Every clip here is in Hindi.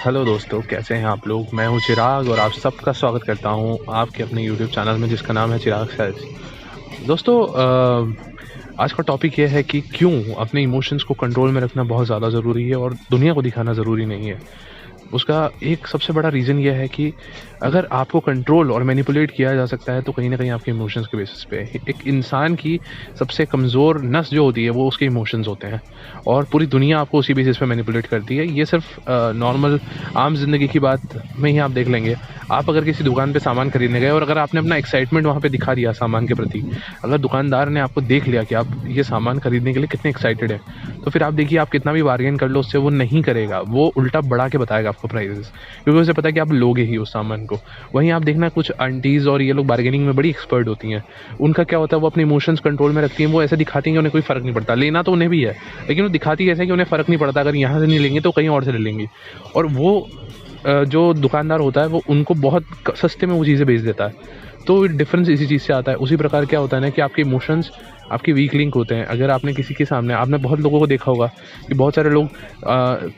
हेलो दोस्तों, कैसे हैं आप लोग। मैं हूं चिराग और आप सबका स्वागत करता हूं आपके अपने यूट्यूब चैनल में जिसका नाम है चिराग सेल्स। दोस्तों, आज का टॉपिक ये है कि क्यों अपने इमोशंस को कंट्रोल में रखना बहुत ज़्यादा ज़रूरी है और दुनिया को दिखाना ज़रूरी नहीं है। उसका एक सबसे बड़ा रीज़न ये है कि अगर आपको कंट्रोल और मैनिपुलेट किया जा सकता है तो कहीं न कहीं आपके इमोशंस के बेसिस पे। एक इंसान की सबसे कमज़ोर नस जो होती है वो उसके इमोशंस होते हैं और पूरी दुनिया आपको उसी बेसिस पे मैनिपुलेट करती है। ये सिर्फ़ नॉर्मल आम ज़िंदगी की बात में ही आप देख लेंगे। आप अगर किसी दुकान पे सामान खरीदने गए और अगर आपने अपना एक्साइटमेंट वहाँ पे दिखा दिया सामान के प्रति, अगर दुकानदार ने आपको देख लिया कि आप ये सामान खरीदने के लिए कितने एक्साइटेड हैं, तो फिर आप देखिए आप कितना भी बार्गेन कर लो उससे वो नहीं करेगा, वो उल्टा बढ़ा के बताएगा आपको प्राइसेस, क्योंकि उसे पता है कि आप लोगे ही उस सामान को। वहीं आप देखना कुछ आंटीज़ और ये लोग बार्गेनिंग में बड़ी एक्सपर्ट होती हैं। उनका क्या होता है, वो अपने इमोशंस कंट्रोल में रखती हैं। वो ऐसे दिखाती हैं कि उन्हें कोई फ़र्क नहीं पड़ता, लेना तो उन्हें भी है, लेकिन वो दिखाती ऐसे है कि उन्हें फ़र्क नहीं पड़ता, अगर यहाँ से नहीं लेंगे तो कहीं और से ले लेंगी। और वो जो दुकानदार होता है वो उनको बहुत सस्ते में वो चीज़ें बेच देता है। तो डिफरेंस इसी चीज़ से आता है। उसी प्रकार क्या होता है ना कि आपके इमोशंस आपकी वीक लिंक होते हैं। अगर आपने किसी के सामने, आपने बहुत लोगों को देखा होगा कि बहुत सारे लोग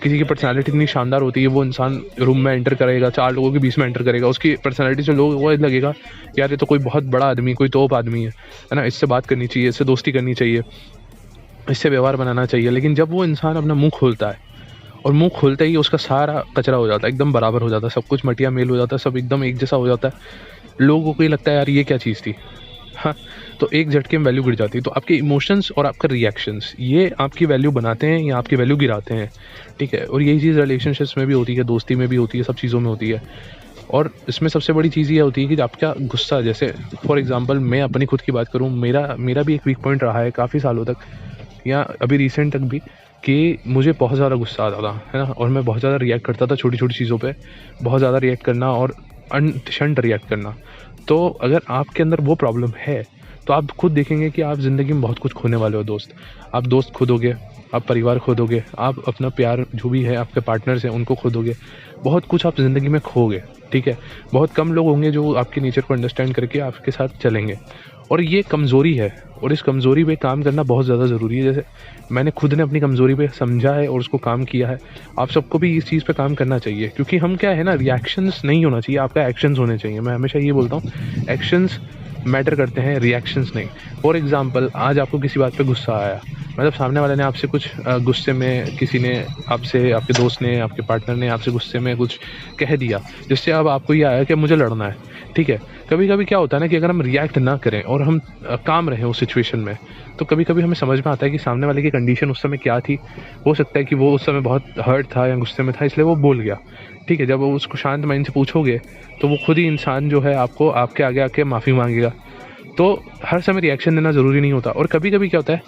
किसी की पर्सनैलिटी इतनी शानदार होती है, वो इंसान रूम में एंटर करेगा, 4 लोगों के बीच में एंटर करेगा, उसकी पर्सनैलिटी से लोगों को लगेगा यार ये तो कोई बहुत बड़ा आदमी, कोई तोप आदमी है ना, इससे बात करनी चाहिए, इससे दोस्ती करनी चाहिए, इससे व्यवहार बनाना चाहिए। लेकिन जब वो इंसान अपना मुँह खोलता है और मुँह खोलते ही उसका सारा कचरा हो जाता है, एकदम बराबर हो जाता है, सब कुछ मटिया मेल हो जाता है, सब एकदम एक जैसा हो जाता है। लोगों को ये लगता है यार ये क्या चीज़ थी। हाँ, तो एक झटके में वैल्यू गिर जाती है। तो आपके इमोशंस और आपका रिएक्शंस ये आपकी वैल्यू बनाते हैं या आपकी वैल्यू गिराते हैं, ठीक है। और यही चीज़ रिलेशनशिप्स में भी होती है, दोस्ती में भी होती है, सब चीज़ों में होती है। और इसमें सबसे बड़ी चीज़ ये होती है कि आपका गुस्सा, जैसे फॉर एग्जांपल मैं अपनी खुद की बात करूँ, मेरा मेरा भी एक वीक पॉइंट रहा है काफ़ी सालों तक, या अभी रिसेंट तक भी, कि मुझे बहुत ज़्यादा गुस्सा आता था, है ना। और मैं बहुत ज़्यादा रिएक्ट करता था छोटी-छोटी चीज़ों पे, बहुत ज़्यादा रिएक्ट करना और अनशंट रिएक्ट करना। तो अगर आपके अंदर वो प्रॉब्लम है, तो आप खुद देखेंगे कि आप ज़िंदगी में बहुत कुछ खोने वाले हो दोस्त। आप दोस्त खो दोगे, आप परिवार खो दोगे, आप अपना प्यार जो भी है, आपके पार्टनर्स हैं उनको खो दोगे, बहुत कुछ आप ज़िंदगी में खोगे, ठीक है। बहुत कम लोग होंगे जो आपके नेचर को अंडरस्टैंड करके आपके साथ चलेंगे, और ये कमज़ोरी है और इस कमज़ोरी पे काम करना बहुत ज़्यादा ज़रूरी है। जैसे मैंने खुद ने अपनी कमज़ोरी पे समझा है और उसको काम किया है, आप सबको भी इस चीज़ पे काम करना चाहिए। क्योंकि हम क्या है ना, रिएक्शंस नहीं होना चाहिए, आपका एक्शंस होने चाहिए। मैं हमेशा ये बोलता हूँ, एक्शंस मैटर करते हैं, रिएक्शंस नहीं। फॉर एग्ज़ाम्पल, आज आपको किसी बात पे गुस्सा आया, मतलब सामने वाले ने आपसे कुछ गुस्से में, किसी ने आपसे, आपके दोस्त ने, आपके पार्टनर ने आपसे गुस्से में कुछ कह दिया, जिससे अब आपको ये आया कि मुझे लड़ना है, ठीक है। कभी-कभी क्या होता है ना कि अगर हम रिएक्ट ना करें और हम काम रहें उस सिचुएशन में, तो कभी-कभी हमें समझ में आता है कि सामने वाले की कंडीशन उस समय क्या थी। हो सकता है कि वो उस समय बहुत हर्ट था या गुस्से में था, इसलिए वो बोल गया, ठीक है। जब वो उसको शांत माइंड से पूछोगे तो वो खुद ही इंसान जो है आपको आपके आगे आके माफ़ी माँगेगा। तो हर समय रिएक्शन देना ज़रूरी नहीं होता। और कभी-कभी क्या होता है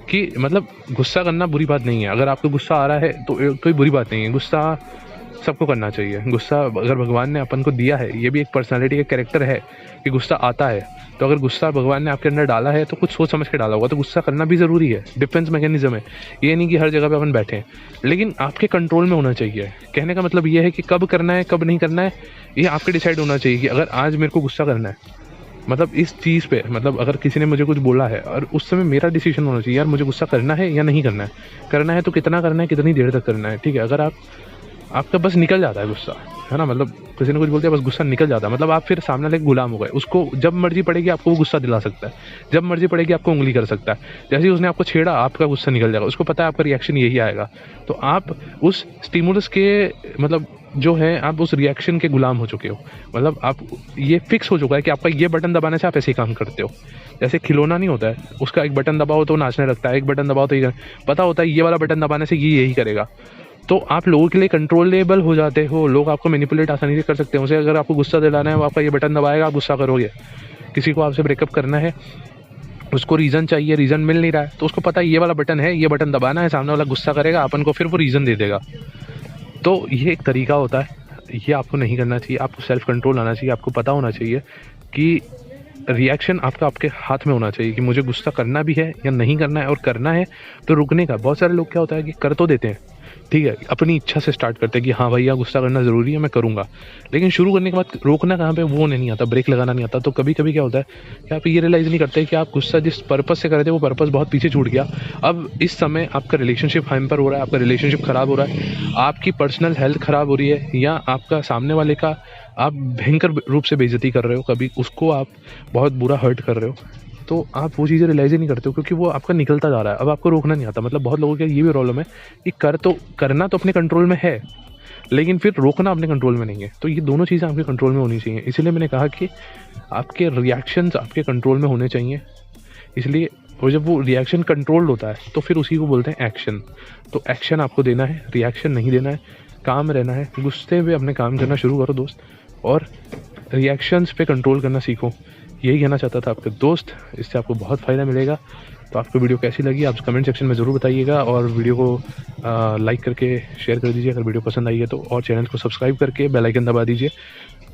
कि मतलब गुस्सा करना बुरी बात नहीं है। अगर आपको गुस्सा आ रहा है तो कोई बुरी बात नहीं है, गुस्सा सबको करना चाहिए। गुस्सा अगर भगवान ने अपन को दिया है, ये भी एक पर्सनैलिटी का कैरेक्टर है कि गुस्सा आता है। तो अगर गुस्सा भगवान ने आपके अंदर डाला है तो कुछ सोच समझ के डाला होगा, तो गुस्सा करना भी ज़रूरी है, डिफेंस मैकेनिज़्म है। ये नहीं कि हर जगह पे अपन बैठें, लेकिन आपके कंट्रोल में होना चाहिए। कहने का मतलब ये है कि कब करना है, कब नहीं करना है, ये आपके डिसाइड होना चाहिए। कि अगर आज मेरे को गुस्सा करना है, मतलब इस चीज़ पे, मतलब अगर किसी ने मुझे कुछ बोला है और उस समय मेरा डिसीजन होना चाहिए, यार मुझे गुस्सा करना है या नहीं करना है। करना है तो कितना करना है, कितनी देर तक करना है, ठीक है। अगर आपका बस निकल जाता है गुस्सा, है ना, मतलब किसी ने कुछ बोल दिया बस गुस्सा निकल जाता है, मतलब आप फिर सामने वाले गुलाम हो गए। उसको जब मर्जी पड़ेगी आपको वो गुस्सा दिला सकता है, जब मर्जी पड़ेगी आपको उंगली कर सकता है। जैसे ही उसने आपको छेड़ा, आपका गुस्सा निकल जाएगा, उसको पता है आपका रिएक्शन यही आएगा। तो आप उस स्टिमुलस के, मतलब जो है, आप उस रिएक्शन के गुलाम हो चुके हो। मतलब आप, ये फिक्स हो चुका है कि आपका ये बटन दबाने से आप ऐसे ही काम करते हो। जैसे खिलौना नहीं होता है, उसका एक बटन दबाओ तो नाचने लगता है, एक बटन दबाओ तो ये पता होता है ये वाला बटन दबाने से ये यही करेगा। तो आप लोगों के लिए कंट्रोलेबल हो जाते हो, लोग आपको मैनिपुलेट आसानी से कर सकते हैं। उसे अगर आपको गुस्सा दिलाना है, वो आपका ये बटन दबाएगा, आप गुस्सा करोगे। किसी को आपसे ब्रेकअप करना है, उसको रीज़न चाहिए, रीज़न मिल नहीं रहा है, तो उसको पता है ये वाला बटन है, ये बटन दबाना है, सामने वाला गुस्सा करेगा, अपन को फिर वो रीज़न दे देगा। तो ये एक तरीका होता है, ये आपको नहीं करना चाहिए। आपको सेल्फ कंट्रोल आना चाहिए, आपको पता होना चाहिए कि रिएक्शन आपका आपके हाथ में होना चाहिए कि मुझे गुस्सा करना भी है या नहीं करना है, और करना है तो रुकने का। बहुत सारे लोग क्या होता है कि कर तो देते हैं, ठीक है, अपनी इच्छा से स्टार्ट करते हैं कि हाँ भैया गुस्सा करना ज़रूरी है, मैं करूँगा। लेकिन शुरू करने के बाद रोकना कहाँ पे वो नहीं आता, ब्रेक लगाना नहीं आता। तो कभी-कभी क्या होता है कि आप ये रियलाइज़ नहीं करते कि आप गुस्सा जिस पर्पज़ से कर रहे थे वो पर्पज़ बहुत पीछे छूट गया। अब इस समय आपका रिलेशनशिप हैम्पर हो रहा है, आपका रिलेशनशिप ख़राब हो रहा है, आपकी पर्सनल हेल्थ ख़राब हो रही है, या आपका सामने वाले का आप भयंकर रूप से बेइज़्ज़ती कर रहे हो, कभी उसको आप बहुत बुरा हर्ट कर रहे हो। तो आप वो चीज़ें रियलाइज़ ही नहीं करते हो क्योंकि वो आपका निकलता जा रहा है। अब आपको रोकना नहीं आता। मतलब बहुत लोगों का ये भी प्रॉब्लम है कि करना तो अपने कंट्रोल में है, लेकिन फिर रोकना अपने कंट्रोल में नहीं है। तो ये दोनों चीज़ें आपके कंट्रोल में होनी चाहिए। इसीलिए मैंने कहा कि आपके रिएक्शंस आपके कंट्रोल में होने चाहिए। इसलिए और जब वो रिएक्शन कंट्रोल्ड होता है तो फिर उसी को बोलते हैं एक्शन। तो एक्शन आपको देना है, रिएक्शन नहीं देना है, काम रहना है। गुस्से में अपने काम करना शुरू करो दोस्त, और रिएक्शंस पे कंट्रोल करना सीखो। यही कहना चाहता था आपके दोस्त। इससे आपको बहुत फ़ायदा मिलेगा। तो आपको वीडियो कैसी लगी आप कमेंट सेक्शन में ज़रूर बताइएगा, और वीडियो को लाइक करके शेयर कर दीजिए अगर वीडियो पसंद आई है तो, और चैनल को सब्सक्राइब करके बेल आइकन दबा दीजिए।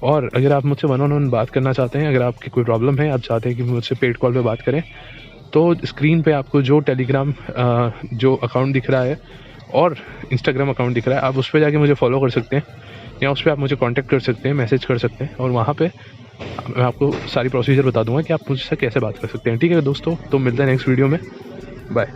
और अगर आप मुझसे वन ऑन वन बात करना चाहते हैं, अगर आपकी कोई प्रॉब्लम है, आप चाहते हैं कि मुझसे पेड कॉल पे बात करें, तो स्क्रीन पे आपको जो टेलीग्राम जो अकाउंट दिख रहा है और इंस्टाग्राम अकाउंट दिख रहा है, आप उस पर जाके मुझे फॉलो कर सकते हैं, या उस पर आप मुझे कांटेक्ट कर सकते हैं, मैसेज कर सकते हैं, और वहाँ पे मैं आपको सारी प्रोसीजर बता दूंगा कि आप मुझसे कैसे बात कर सकते हैं। ठीक है दोस्तों, तो मिलते हैं नेक्स्ट वीडियो में। बाय।